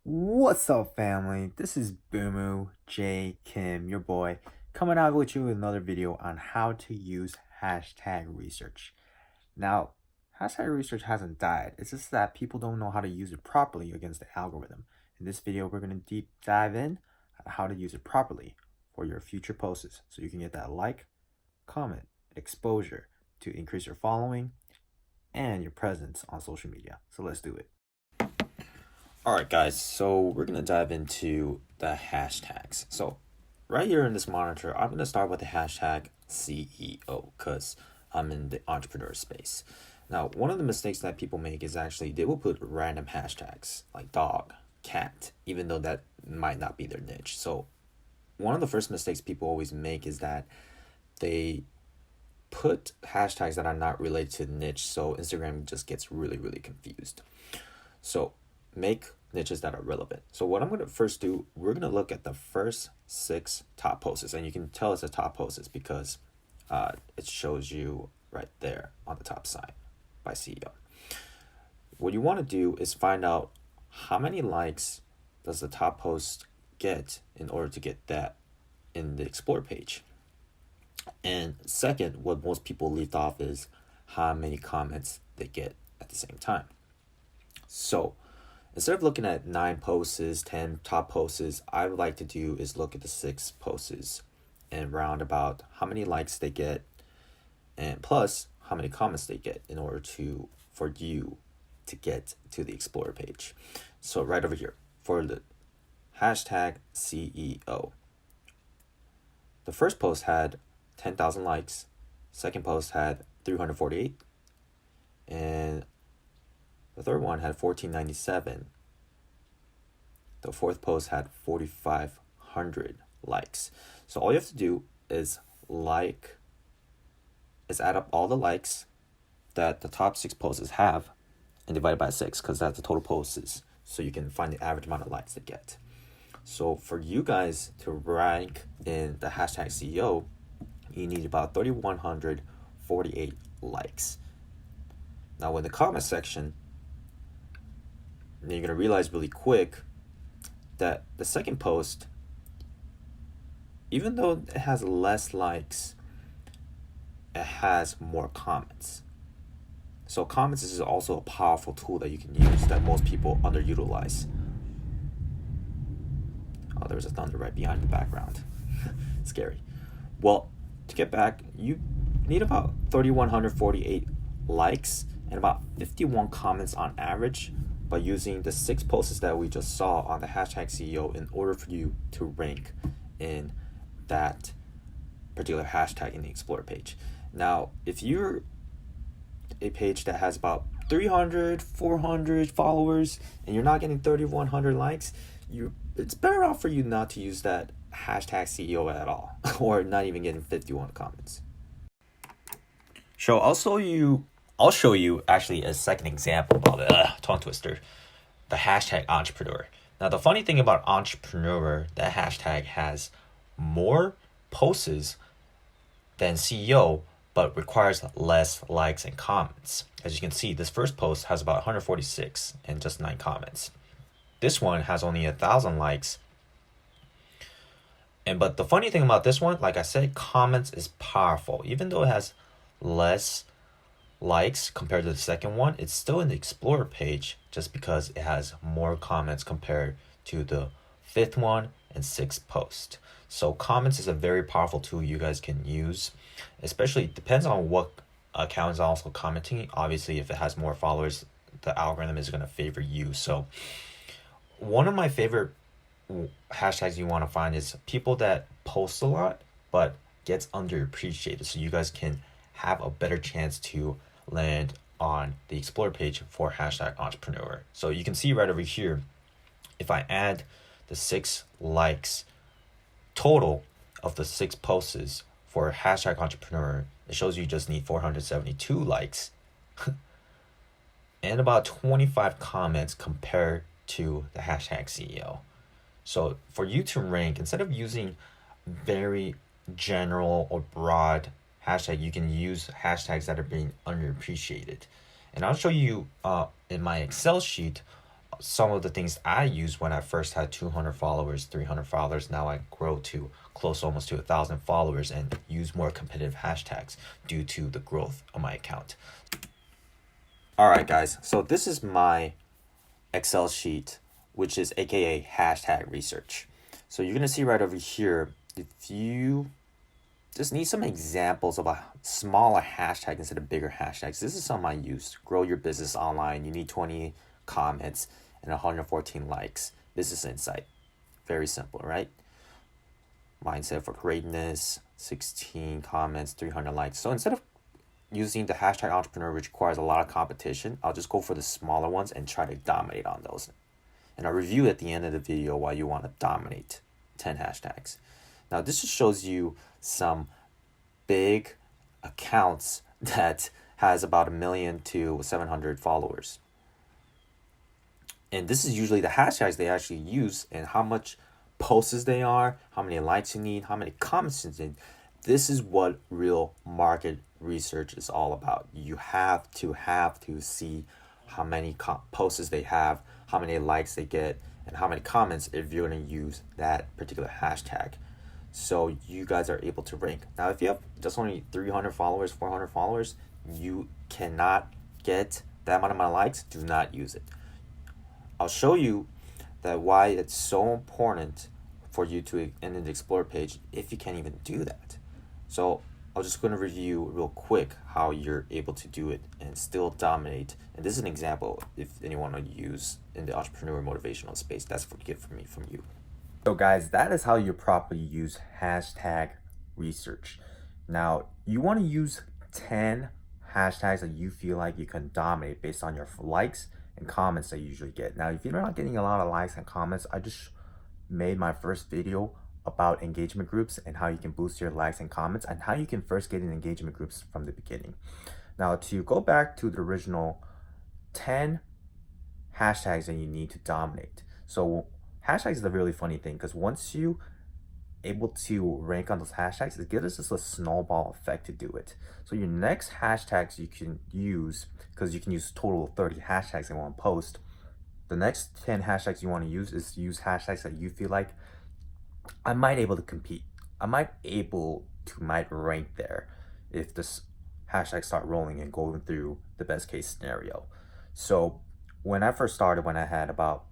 What's up, family? This is Boomoo J Kim, your boy, coming out with you with another video on how to use hashtag research. Now, hashtag research hasn't died. It's just that people don't know how to use it properly against the algorithm. In this video, we're going to deep dive in on how to use it properly for your future posts so you can get that like, comment, and exposure to increase your following and your presence on social media. So let's do it. Alright guys, so we're going to dive into the hashtags. So right here in this monitor, I'm going to start with the hashtag CEO because I'm in the entrepreneur space. Now, one of the mistakes that people make is actually they will put random hashtags like dog, cat, even though that might not be their niche. So one of the first mistakes people always make is that they put hashtags that are not related to the niche, so Instagram just gets really confused. So make niches that are relevant. So what I'm going to first do, we're going to look at the first 6 top posts, and you can tell it's a top posts because it shows you right there on the top side by CEO. What you want to do is find out how many likes does the top post get in order to get that in the explore page. And second, what most people leave off is how many comments they get at the same time. So instead of looking at 9 posts, 10 top posts, I would like to do is look at the 6 posts and round about how many likes they get and plus how many comments they get in order for you to get to the Explorer page. So right over here for the hashtag CEO. The first post had 10,000 likes, second post had 348, and the third one had 1497. The fourth post had 4,500 likes. So all you have to do is add up all the likes that the top 6 posts have and divide it by 6 because that's the total posts. So you can find the average amount of likes they get. So for you guys to rank in the hashtag CEO, you need about 3,148 likes. Now in the comment section, you're going to realize really quick that the second post, even though it has less likes, it has more comments. So comments is also a powerful tool that you can use that most people underutilize. Oh, there's a thunder right behind the background. Scary. Well, to get back, you need about 3,148 likes and about 51 comments on average by using the 6 posts that we just saw on the hashtag CEO in order for you to rank in that particular hashtag in the Explorer page. Now, if you're a page that has about 300, 400 followers and you're not getting 3,100 likes, it's better off for you not to use that hashtag CEO at all or not even getting 51 comments. So I'll show you actually a second example of the tongue twister, the hashtag entrepreneur. Now the funny thing about entrepreneur, that hashtag has more posts than CEO, but requires less likes and comments. As you can see, this first post has about 146 and just 9 comments. This one has only 1,000 likes. But the funny thing about this one, like I said, comments is powerful. Even though it has less likes compared to the second one, it's still in the Explorer page just because it has more comments compared to the 5th one and 6th post. So comments is a very powerful tool you guys can use, especially depends on what account is also commenting. Obviously, if it has more followers, the algorithm is going to favor you. So one of my favorite hashtags you want to find is people that post a lot but gets underappreciated, so you guys can have a better chance to land on the Explorer page for hashtag entrepreneur. So you can see right over here, if I add the 6 likes total of the 6 posts for hashtag entrepreneur, it shows you just need 472 likes and about 25 comments compared to the hashtag CEO. So for you to rank, instead of using very general or broad hashtag, you can use hashtags that are being underappreciated. And I'll show you in my Excel sheet some of the things I used when I first had 200 followers, 300 followers. Now I grow to close almost to 1,000 followers and use more competitive hashtags due to the growth of my account. All right, guys. So this is my Excel sheet, which is AKA hashtag research. So you're gonna see right over here, if you just need some examples of a smaller hashtag instead of bigger hashtags. This is something I use. Grow your business online. You need 20 comments and 114 likes. Business Insight. Very simple, right? Mindset for greatness, 16 comments, 300 likes. So instead of using the hashtag entrepreneur, which requires a lot of competition, I'll just go for the smaller ones and try to dominate on those. And I'll review at the end of the video why you want to dominate 10 hashtags. Now, this just shows you some big accounts that has about 1 million to 700 followers. And this is usually the hashtags they actually use and how much posts they are, how many likes you need, how many comments you need. This is what real market research is all about. You have to see how many posts they have, how many likes they get, and how many comments if you're going to use that particular hashtag. So you guys are able to rank. Now, if you have just only 300 followers, 400 followers, you cannot get that amount of likes. Do not use it. I'll show you that why it's so important for you to end an Explore page if you can't even do that. So I'm just going to review real quick how you're able to do it and still dominate. And this is an example if anyone want to use in the entrepreneur motivational space. That's for gift from me, from you. So guys, that is how you properly use hashtag research. Now, you want to use 10 hashtags that you feel like you can dominate based on your likes and comments that you usually get. Now, if you're not getting a lot of likes and comments, I just made my first video about engagement groups and how you can boost your likes and comments and how you can first get in engagement groups from the beginning. Now, to go back to the original 10 hashtags that you need to dominate. So hashtags is a really funny thing because once you able to rank on those hashtags, it gives us a snowball effect to do it. So your next hashtags you can use, because you can use total of 30 hashtags in one post, the next 10 hashtags you want to use hashtags that you feel like I might able to compete. I might rank there if this hashtags start rolling and going through the best case scenario. So when I first started, when I had about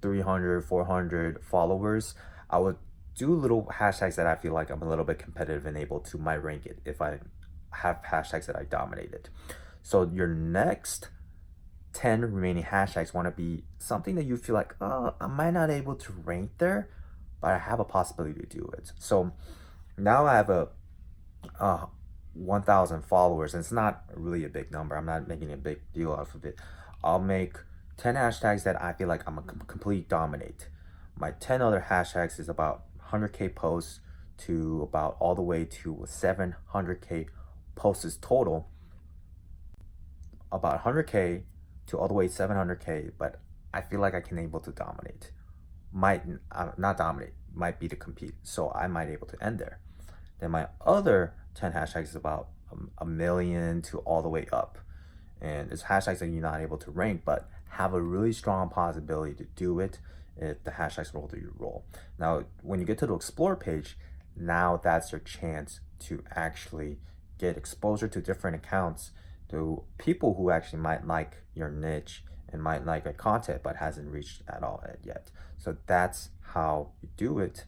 300, 400 followers, I would do little hashtags that I feel like I'm a little bit competitive and able to might rank it if I have hashtags that I dominated. So your next 10 remaining hashtags want to be something that you feel like, oh, I might not able to rank there, but I have a possibility to do it. So now I have a 1,000 followers, and it's not really a big number. I'm not making a big deal out of it. I'll make 10 hashtags that I feel like I'm a complete dominate. My 10 other hashtags is about 100K posts to about all the way to 700K posts total. About 100K to all the way 700K, but I feel like I can able to dominate. Might not dominate, might be to compete. So I might able to end there. Then my other 10 hashtags is about 1 million to all the way up. And it's hashtags that you're not able to rank, but have a really strong possibility to do it if the hashtags roll through your role. Now, when you get to the Explore page, now that's your chance to actually get exposure to different accounts, to people who actually might like your niche and might like your content, but hasn't reached at all yet. So that's how you do it.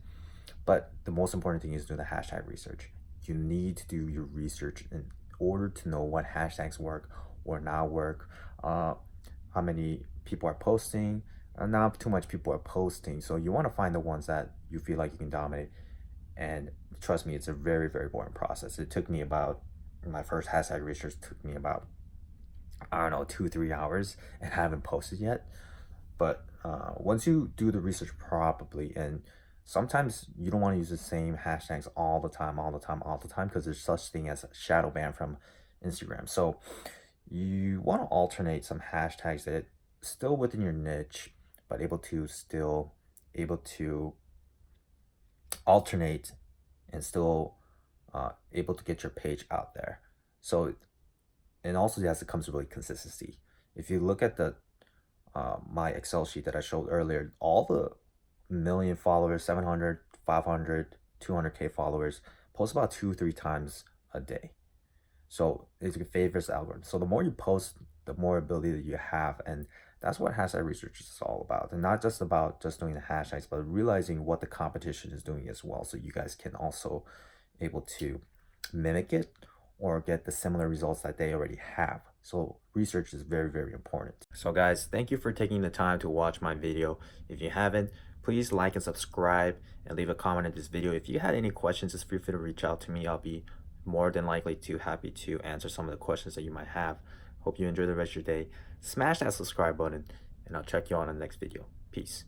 But the most important thing is doing the hashtag research. You need to do your research in order to know what hashtags work or not work, how many people are posting, not too much people are posting. So you want to find the ones that you feel like you can dominate. And trust me, it's a very, very boring process. It took me about, my first hashtag research took me about, I don't know, 2-3 hours and I haven't posted yet. But once you do the research properly, and sometimes you don't want to use the same hashtags all the time, because there's such thing as a shadow ban from Instagram. So you want to alternate some hashtags that still within your niche, but able to alternate and still able to get your page out there. So, and also yes, it comes with really consistency. If you look at the my Excel sheet that I showed earlier, all the million followers, 700, 500, 200K followers, post about 2-3 times a day. So it favors the algorithm. So the more you post, the more ability that you have. And that's what hashtag research is all about. And not just about just doing the hashtags, but realizing what the competition is doing as well. So you guys can also able to mimic it or get the similar results that they already have. So research is very, very important. So guys, thank you for taking the time to watch my video. If you haven't, please like and subscribe and leave a comment in this video. If you had any questions, just feel free to reach out to me. I'll be more than likely happy to answer some of the questions that you might have. Hope you enjoy the rest of your day. Smash that subscribe button, and I'll check you on the next video. Peace.